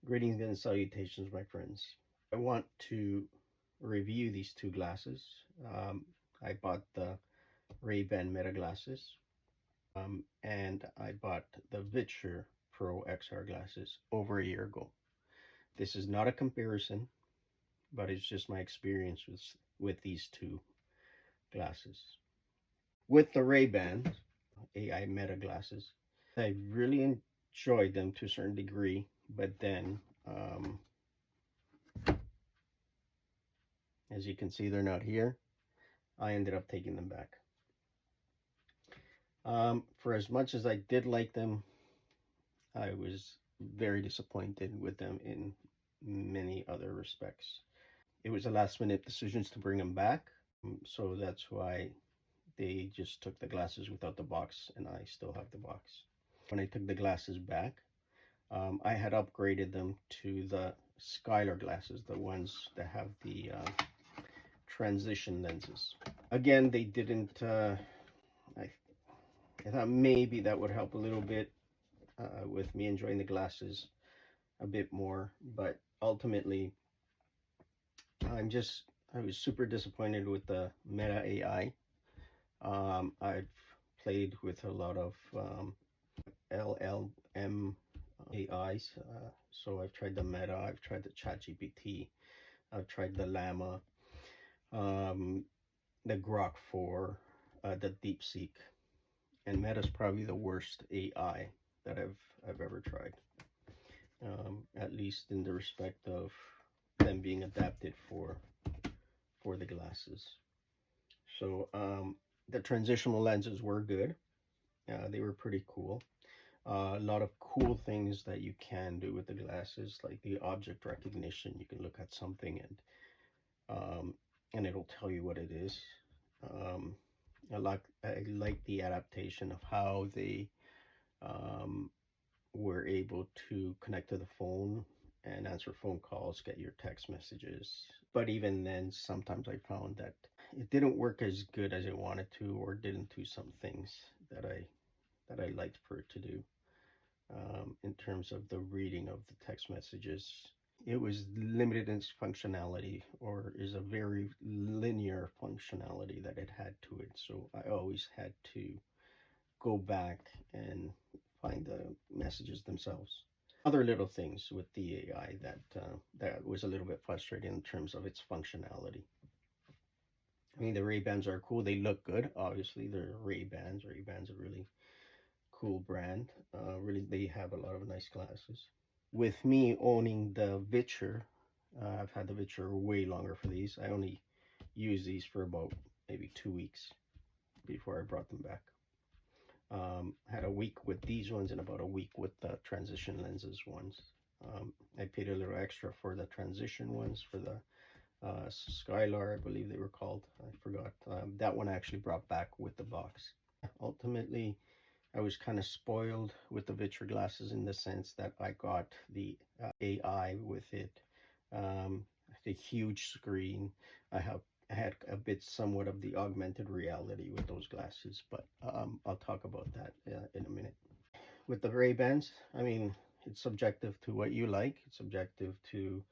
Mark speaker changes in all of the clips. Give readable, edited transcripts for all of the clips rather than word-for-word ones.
Speaker 1: Greetings and salutations, my friends. I want to review these two glasses. Um, I bought the Ray-Ban Meta glasses, and I bought the Viture Pro XR glasses over a year ago. This is not a comparison, but it's just my experience with these two glasses. With the Ray-Ban AI Meta glasses, I really enjoyed them to a certain degree, but then as you can see, they're not here. I ended up taking them back. For as much as I did like them, I was very disappointed with them in many other respects. It was a last minute decision to bring them back, so that's why they just took the glasses without the box, and I still have the box. When I took the glasses back, I had upgraded them to the Skylar glasses, the ones that have the transition lenses. Again, they didn't. I thought maybe that would help a little bit with me enjoying the glasses a bit more, but ultimately, I was super disappointed with the Meta AI. I've played with a lot of LLM AIs, so I've tried the Meta, I've tried the ChatGPT, I've tried the Llama, um, the Grok 4, the DeepSeek, and Meta's probably the worst AI that I've ever tried. At least in the respect of them being adapted for the glasses. So the transitional lenses were good. They were pretty cool. A lot of cool things that you can do with the glasses, like the object recognition. You can look at something and it'll tell you what it is. Um, I like the adaptation of how they um, were able to connect to the phone and answer phone calls, get your text messages. But even then, sometimes I found that it didn't work as good as I wanted to, or didn't do some things that I liked for it to do. In terms of the reading of the text messages, it was limited in its functionality, or is a very linear functionality that it had to it. So I always had to go back and find the messages themselves. Other little things with the AI that was a little bit frustrating in terms of its functionality. I mean, the Ray Bans are cool. They look good. Obviously, they're Ray Bans. Ray Bans are really cool brand. Really, they have a lot of nice glasses. With me owning the Viture, I've had the Viture way longer for these. I only used these for about maybe 2 weeks before I brought them back. Had a week with these ones and about a week with the transition lenses ones. I paid a little extra for the transition ones, for the Skylar, I believe they were called. I forgot. That one I actually brought back with the box. Ultimately, I was kind of spoiled with the Viture glasses in the sense that I got the AI with it, um, the huge screen. I have I had a bit somewhat of the augmented reality with those glasses, but I'll talk about that in a minute. With the Ray-Bans, I mean, it's subjective to what you like. It's subjective to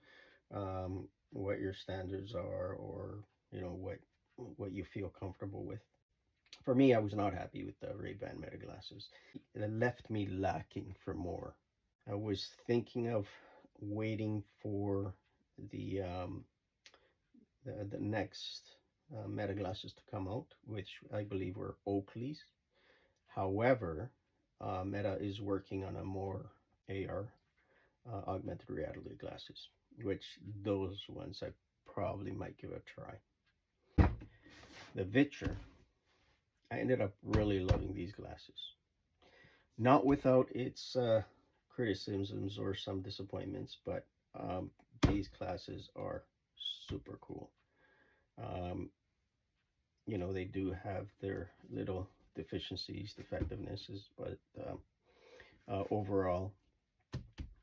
Speaker 1: what your standards are, or what you feel comfortable with. For me, I was not happy with the Ray-Ban Meta glasses. It left me lacking for more. I was thinking of waiting for the the next Meta glasses to come out, which I believe were Oakley's. However, Meta is working on a more AR, augmented reality glasses, which those ones I probably might give a try. The Viture, I ended up really loving these glasses. Not without its criticisms or some disappointments, but these classes are super cool. Um, they do have their little deficiencies, defectivenesses, but overall,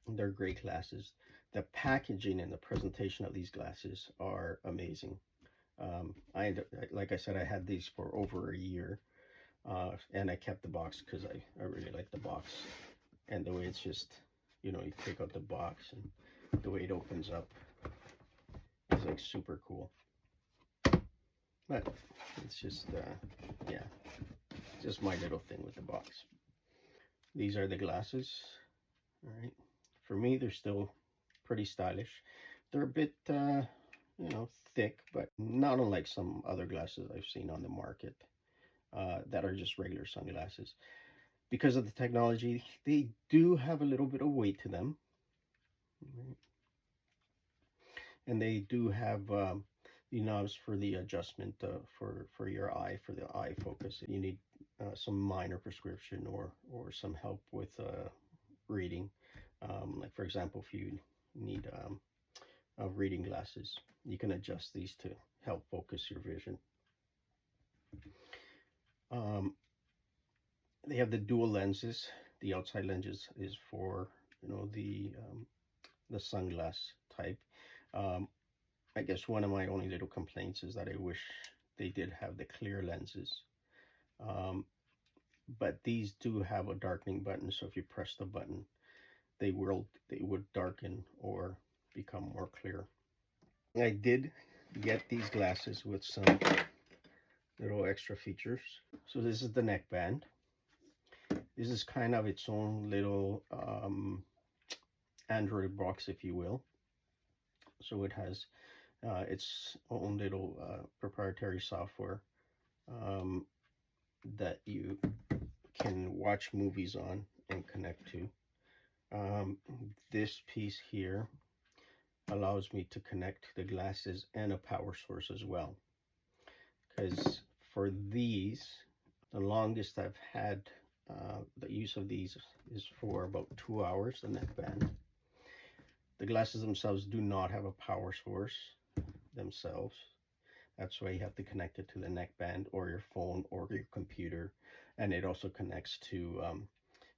Speaker 1: they're great glasses. The packaging and the presentation of these glasses are amazing. Like I said, I had these for over a year, and I kept the box because I really like the box and the way it's just, you know, you take out the box and the way it opens up is like super cool. But it's just, yeah, just my little thing with the box. These are the glasses. All right. For me, they're still pretty stylish. They're a bit, you know, thick, but not unlike some other glasses I've seen on the market that are just regular sunglasses. Because of the technology, they do have a little bit of weight to them. Right? And they do have the knobs for the adjustment for your eye, for the eye focus. You need some minor prescription or some help with reading. Like for example, if you need reading glasses, you can adjust these to help focus your vision. They have the dual lenses. The outside lenses is for, you know, the sunglass type. Um, I guess one of my only little complaints is that I wish they did have the clear lenses. Um, but these do have a darkening button, so if you press the button, they would darken or become more clear. I did get these glasses with some little extra features. So this is the neckband. This is kind of its own little Android box, if you will. So it has its own little proprietary software that you can watch movies on and connect to. This piece here allows me to connect the glasses and a power source as well. Because for these, the longest I've had the use of these is for about 2 hours, the neckband. The glasses themselves do not have a power source themselves. That's why you have to connect it to the neckband or your phone or your computer. And it also connects to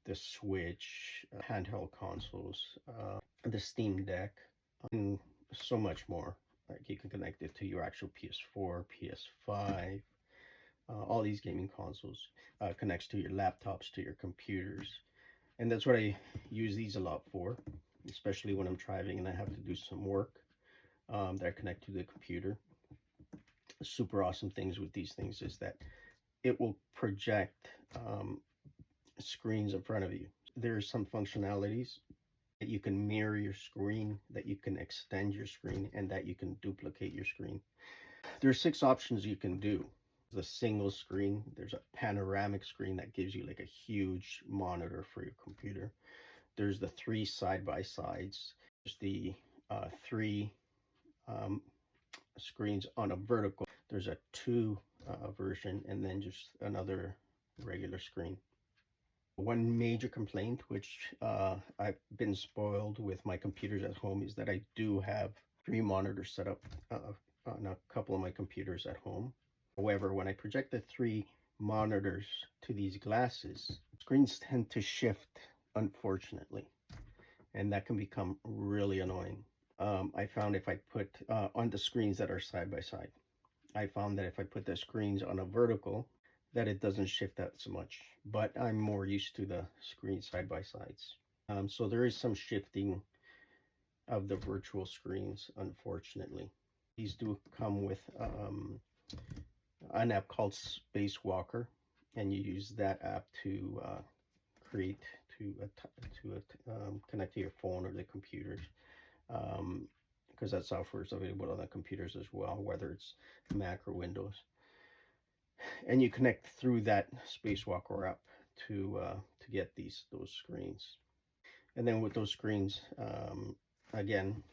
Speaker 1: the Switch, handheld consoles, the Steam Deck, and so much more. Like you can connect it to your actual PS4, PS5, all these gaming consoles. Connects to your laptops, to your computers. And that's what I use these a lot for, especially when I'm driving and I have to do some work that I connect to the computer. Super awesome things with these things is that it will project screens in front of you. There's some functionalities that you can mirror your screen, that you can extend your screen, and that you can duplicate your screen. There's 6 options you can do. The single screen, there's a panoramic screen that gives you like a huge monitor for your computer. There's the 3 side-by-sides. There's the 3 screens on a vertical. There's a 2 version, and then just another regular screen. One major complaint, which I've been spoiled with my computers at home, is that I do have 3 monitors set up on a couple of my computers at home. However, when I project the 3 monitors to these glasses, screens tend to shift, unfortunately, and that can become really annoying. I found if I put on the screens that are side by side, I found that if I put the screens on a vertical, that it doesn't shift that so much, but I'm more used to the screen side by sides. So there is some shifting of the virtual screens, unfortunately. These do come with an app called Spacewalker, and you use that app to create to connect to your phone or the computers, because that software is available on the computers as well, whether it's Mac or Windows. And you connect through that Spacewalker app to get those screens. And then with those screens, again,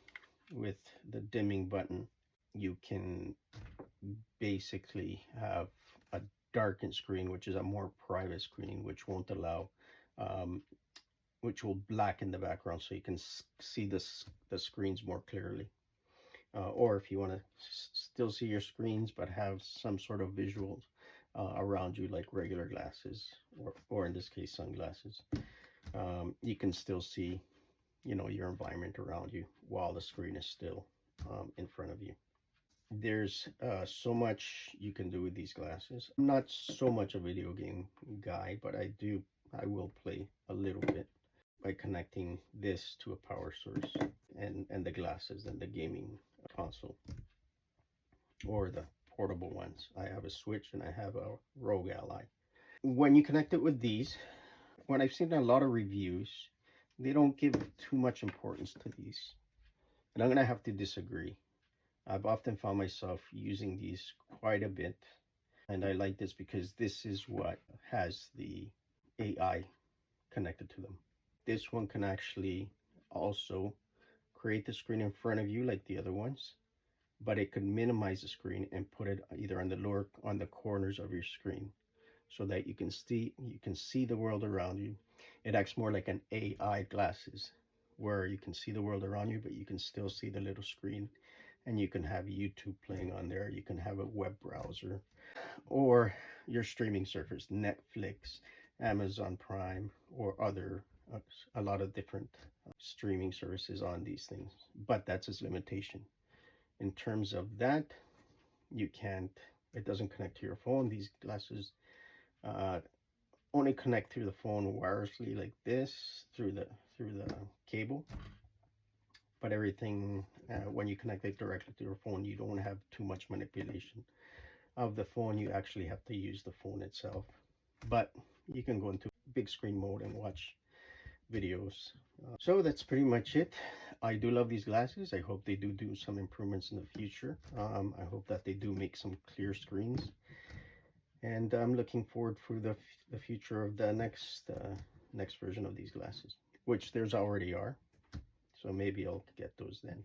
Speaker 1: with the dimming button, you can basically have a darkened screen, which is a more private screen, which won't allow, which will blacken the background so you can see the screens more clearly. Or if you want to still see your screens but have some sort of visuals around you, like regular glasses or in this case sunglasses, you can still see, you know, your environment around you while the screen is still in front of you. There's so much you can do with these glasses. I'm not so much a video game guy, but I will play a little bit. by connecting this to a power source and the glasses and the gaming console, or the portable ones. I have a Switch and I have a Rogue Ally. When you connect it with these, when I've seen a lot of reviews, they don't give too much importance to these. And I'm going to have to disagree. I've often found myself using these quite a bit. And I like this because this is what has the AI connected to them. This one can actually also create the screen in front of you like the other ones, but it could minimize the screen and put it either on the lower, on the corners of your screen, so that you can see the world around you. It acts more like an AI glasses, where you can see the world around you, but you can still see the little screen, and you can have YouTube playing on there. You can have a web browser or your streaming service, Netflix, Amazon Prime, or other a lot of different streaming services on these things. But that's its limitation. In terms of that, you can't. It doesn't connect to your phone. These glasses uh, only connect through the phone wirelessly like this through the cable. But everything, when you connect it directly to your phone, you don't have too much manipulation of the phone. You actually have to use the phone itself. But you can go into big screen mode and watch videos. So that's pretty much it. I do love these glasses. I hope they do some improvements in the future. I hope that they do make some clear screens. And I'm looking forward for the future of the next version of these glasses, which there's already are. So maybe I'll get those then.